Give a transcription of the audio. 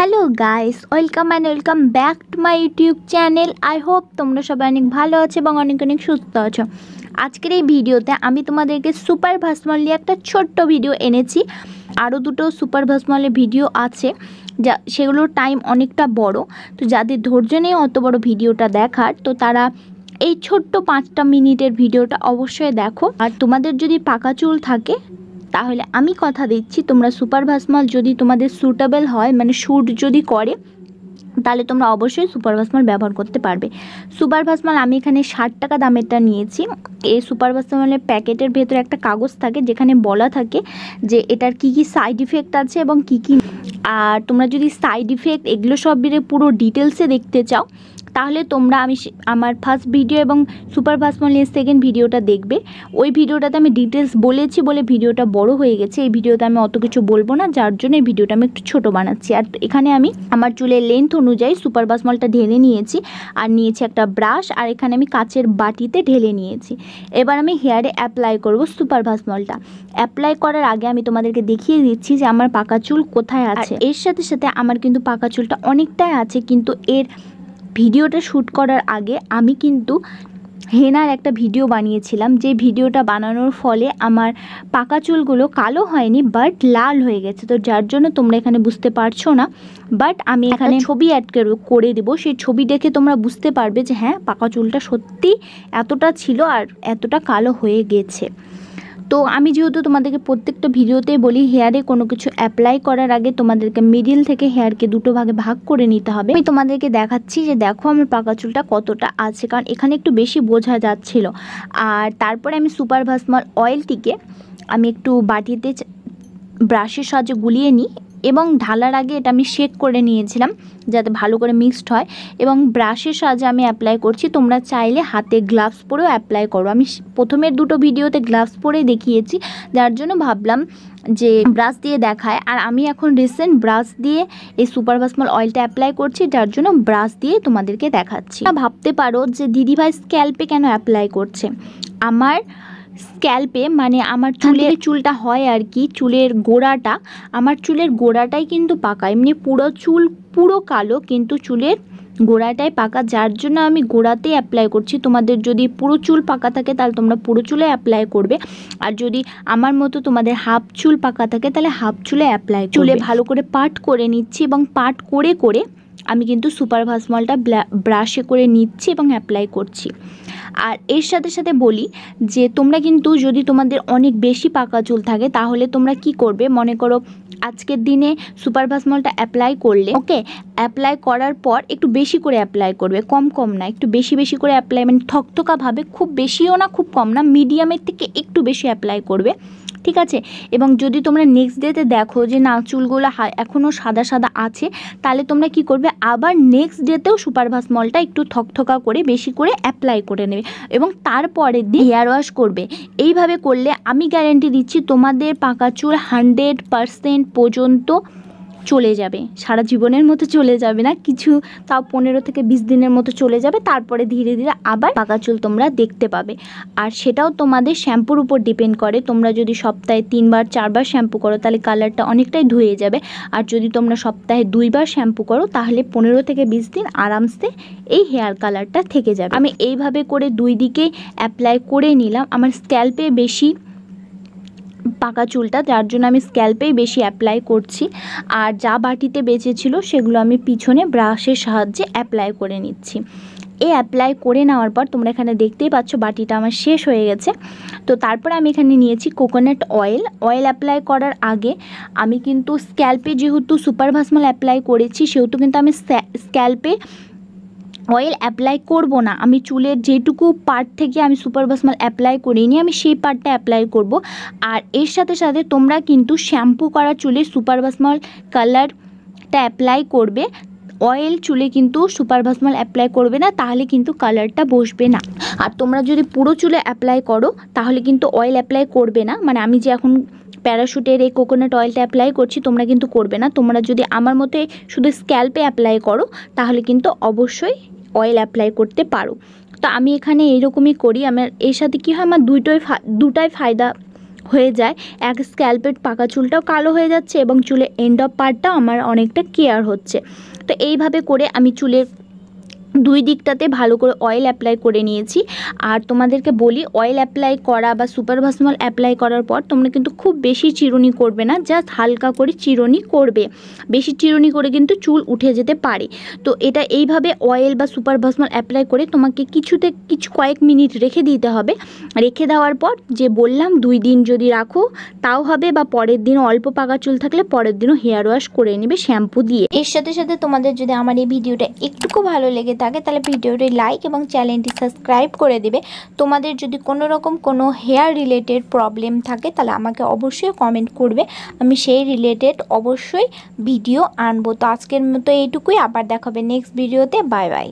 Hello guys, welcome back to my YouTube channel. I hope তোমরা সবাই অনেক ভালো আছো এবং অনেক অনেক সুস্থ আছো। আজকের এই ভিডিওতে আমি তোমাদেরকে সুপার ভাসমল নিয়ে একটা ছোট্ট ভিডিও এনেছি। আরও দুটো সুপার ভাসমলের ভিডিও আছে, যা সেগুলোর টাইম অনেকটা বড়। তো যাদের ধৈর্য নেই অত বড় ভিডিওটা দেখার, তো তারা এই ছোট্ট 5টা মিনিটের ভিডিওটা অবশ্যই দেখো। আর তোমাদের যদি পাকা চুল থাকে তাহলে আমি কথা দিচ্ছি, তোমরা সুপার ভাসমল যদি তোমাদের সুটেবল হয়, মানে শ্যুট যদি করে, তাহলে তোমরা অবশ্যই সুপার ভাসমল ব্যবহার করতে পারবে। সুপার ভাসমল আমি এখানে 60 টাকা দামেরটা নিয়েছি। এই সুপার ভাসমলের প্যাকেটের ভেতরে একটা কাগজ থাকে যেখানে বলা থাকে যে এটার কি কি সাইড ইফেক্ট আছে এবং কি কি। আর তোমরা যদি সাইড ইফেক্ট এগুলো সব পুরো ডিটেলসে দেখতে চাও, তাহলে তোমরা আমার ফার্স্ট ভিডিও এবং সুপার ভাসমলের সেকেন্ড ভিডিওটা দেখবে। ওই ভিডিওটাতে আমি ডিটেলস বলেছি বলে ভিডিওটা বড় হয়ে গেছে। এই ভিডিওতে আমি অত কিছু বলবো না, যার জন্য এই ভিডিওটা আমি একটু ছোট বানাচ্ছি। আর এখানে আমি আমার চুলের লেন্থ অনুযায়ী সুপার ভাসমলটা ঢেলে নিয়েছি, আর নিয়েছি একটা ব্রাশ, আর এখানে আমি কাচের বাটিতে ঢেলে নিয়েছি। এবার আমি হেয়ারে অ্যাপ্লাই করব সুপার ভাসমলটা। অ্যাপ্লাই করার আগে আমি তোমাদেরকে দেখিয়ে দিচ্ছি যে আমার পাকা চুল কোথায় আছে। এর সাথে সাথে আমার কিন্তু পাকা চুলটা অনেকটাই আছে, কিন্তু এর ভিডিওটা শ্যুট করার আগে আমি কিন্তু হেনার একটা ভিডিও বানিয়েছিলাম, যে ভিডিওটা বানানোর ফলে আমার পাকা চুলগুলো কালো হয়নি বাট লাল হয়ে গেছে। তো যার জন্য তোমরা এখানে বুঝতে পারছো না, বাট আমি এখানে ছবি অ্যাড করে দেবো। সেই ছবি দেখে তোমরা বুঝতে পারবে যে হ্যাঁ, পাকা চুলটা সত্যি এতটা ছিল আর এতটা কালো হয়ে গেছে। তো আমি যেহেতু তোমাদেরকে প্রত্যেকটা ভিডিওতেই বলি, হেয়ারে কোনো কিছু অ্যাপ্লাই করার আগে তোমাদেরকে মিডিল থেকে হেয়ারকে দুটো ভাগে ভাগ করে নিতে হবে। আমি তোমাদেরকে দেখাচ্ছি যে দেখো আমার পাকা চুলটা কতটা আছে, কারণ এখানে একটু বেশি বোঝা যাচ্ছিল। আর তারপরে আমি সুপার ভাসমল অয়েলটিকে আমি একটু বাটিতে ব্রাশের সাহায্যে গুলিয়ে নিই, এবং ঢালার আগে এটা আমি শেক করে নিয়েছিলাম যাতে ভালো করে মিক্সড হয়, এবং ব্রাশের সাহায্যে আমি অ্যাপ্লাই করছি। তোমরা চাইলে হাতে গ্লাভস পরেও অ্যাপ্লাই করো। আমি প্রথমের দুটো ভিডিওতে গ্লাভস পরেই দেখিয়েছি, যার জন্য ভাবলাম যে ব্রাশ দিয়ে দেখায়। আর আমি এখন রিসেন্ট ব্রাশ দিয়ে এই সুপার ভাসমল অয়েলটা অ্যাপ্লাই করছি, যার জন্য ব্রাশ দিয়ে তোমাদেরকে দেখাচ্ছি। ভাবতে পারো যে দিদিভাই স্ক্যাল্পে কেন অ্যাপ্লাই করছে। আমার স্ক্যাল্পে মানে আমার চুলটা হয় আর কি, চুলের গোড়াটা, আমার চুলের গোড়াটাই কিন্তু পাকা। এমনি পুরো চুল পুরো কালো, কিন্তু চুলের গোড়াটাই পাকা, যার জন্য আমি গোড়াতেই অ্যাপ্লাই করছি। তোমাদের যদি পুরো চুল পাকা থাকে তাহলে তোমরা পুরো চুলে অ্যাপ্লাই করবে, আর যদি আমার মতো তোমাদের হাফ চুল পাকা থাকে তাহলে হাফ চুলে অ্যাপ্লাই করবে। চুলে ভালো করে পাট করে নিচ্ছি, এবং পাট করে করে আমি কিন্তু সুপার ভাসমলটা ব্রাশে করে নিচ্ছি এবং অ্যাপ্লাই করছি। আর এর সাথে সাথে বলি যে তোমরা কিন্তু যদি তোমাদের অনেক বেশি পাকা চুল থাকে তাহলে তোমরা কি করবে, মনে করো আজকের দিনে সুপার ভাসমলটা অ্যাপ্লাই করলে, ওকে, অ্যাপ্লাই করার পর একটু বেশি করে অ্যাপ্লাই করবে, কম কম না, একটু বেশি বেশি করে অ্যাপ্লাই, মানে থকথকাভাবে, খুব বেশিও না খুব কম না, মিডিয়ামের থেকে একটু বেশি অ্যাপ্লাই করবে, ঠিক আছে। এবং যদি তোমরা নেক্সট ডেতে দেখো যে না চুলগুলো এখনও সাদা সাদা আছে, তাহলে তোমরা কি করবে, আবার নেক্সট ডেতেও সুপার ভাসমলটা একটু থকথকা করে বেশি করে অ্যাপ্লাই করে নেবে, এবং তারপরের দিন হেয়ার ওয়াশ করবে। এইভাবে করলে আমি গ্যারেন্টি দিচ্ছি তোমাদের পাকা চুল 100% পর্যন্ত চলে যাবে। সারা জীবনের মতো চলে যাবে না, কিছু তাও 15 থেকে 20 দিনের মতো চলে যাবে, তারপরে ধীরে ধীরে আবার পাকা চুল তোমরা দেখতে পাবে। আর সেটাও তোমাদের শ্যাম্পুর উপর ডিপেন্ড করে। তোমরা যদি সপ্তাহে 3বার 4বার শ্যাম্পু করো তাহলে কালারটা অনেকটাই ধুয়ে যাবে, আর যদি তোমরা সপ্তাহে 2বার শ্যাম্পু করো তাহলে 15 থেকে 20 দিন আরামসে এই হেয়ার কালারটা থেকে যাবে। আমি এইভাবে করে দুই দিকেই অ্যাপ্লাই করে নিলাম। আমার স্ক্যাল্পে বেশি পাকা চুলটা, যার জন্য আমি স্ক্যাল্পেই বেশি অ্যাপ্লাই করছি, আর যা বাটিতে বেঁচেছিল সেগুলো আমি পিছনে ব্রাশের সাহায্যে অ্যাপ্লাই করে নিচ্ছি। এই অ্যাপ্লাই করে নেওয়ার পর তোমরা এখানে দেখতেই পাচ্ছ বাটিটা আমার শেষ হয়ে গেছে। তো তারপরে আমি এখানে নিয়েছি কোকোনাট অয়েল। অয়েল অ্যাপ্লাই করার আগে আমি কিন্তু স্ক্যাল্পে যেহেতু সুপার ভাসমল অ্যাপ্লাই করেছি, সেহেতু কিন্তু আমি স্ক্যাল্পে অয়েল অ্যাপ্লাই করব না। আমি চুলের যেটুকু পার্ট থেকে আমি সুপার ভাসমল অ্যাপ্লাই করিনি, আমি সেই পার্টটা অ্যাপ্লাই করব। আর এর সাথে সাথে তোমরা কিন্তু শ্যাম্পু করা চুলে সুপার ভাসমল কালারটা অ্যাপ্লাই করবে। অয়েল চুলে কিন্তু সুপার ভাসমল অ্যাপ্লাই করবে না, তাহলে কিন্তু কালারটা বসবে না। আর তোমরা যদি পুরো চুলে অ্যাপ্লাই করো তাহলে কিন্তু অয়েল অ্যাপ্লাই করবে না, মানে আমি যে এখন প্যারাশুটের এই কোকোনাট অয়েলটা অ্যাপ্লাই করছি তোমরা কিন্তু করবে না। তোমরা যদি আমার মতো শুধু স্ক্যাল্পে অ্যাপ্লাই করো তাহলে কিন্তু অবশ্যই অয়েল অ্যাপ্লাই করতে পারো। তো আমি এখানে এইরকমই করি। আমার এর সাথে কী হয়, আমার দুটাই ফায়দা হয়ে যায়, এক স্ক্যাল্পের পাকা চুলটাও কালো হয়ে যাচ্ছে এবং চুলের এন্ড অফ পার্টটাও আমার অনেকটা কেয়ার হচ্ছে। তো এইভাবে করে আমি চুলের দুই দিকটাতে ভালো করে অয়েল অ্যাপ্লাই করে নিয়েছি। আর তোমাদেরকে বলি, অয়েল অ্যাপ্লাই করা বা সুপার ভাসমল অ্যাপ্লাই করার পর তোমরা কিন্তু খুব বেশি চিরুনি করবে না, জাস্ট হালকা করে চিরুনি করবে। বেশি চিরুনি করে কিন্তু চুল উঠে যেতে পারে। তো এটা এইভাবে অয়েল বা সুপার ভাসমল অ্যাপ্লাই করে তোমাকে কিছু কয়েক মিনিট রেখে দিতে হবে। রেখে দেওয়ার পর যে বললাম 2 দিন যদি রাখো তাও হবে, বা পরের দিন অল্প পাকা চুল থাকলে পরের দিনও হেয়ার ওয়াশ করে নেবে শ্যাম্পু দিয়ে। এর সাথে সাথে তোমাদের যদি আমার এই ভিডিওটা একটুকু ভালো লেগে থাকে তাহলে ভিডিওটি লাইক এবং চ্যানেলটি সাবস্ক্রাইব করে দেবে। তোমাদের যদি কোনো রকম কোনো হেয়ার রিলেটেড প্রবলেম থাকে তাহলে আমাকে অবশ্যই কমেন্ট করবে, আমি সেই রিলেটেড অবশ্যই ভিডিও আনবো। তো আজকের মতো এইটুকুই, আবার দেখাবে নেক্সট ভিডিওতে। Bye bye.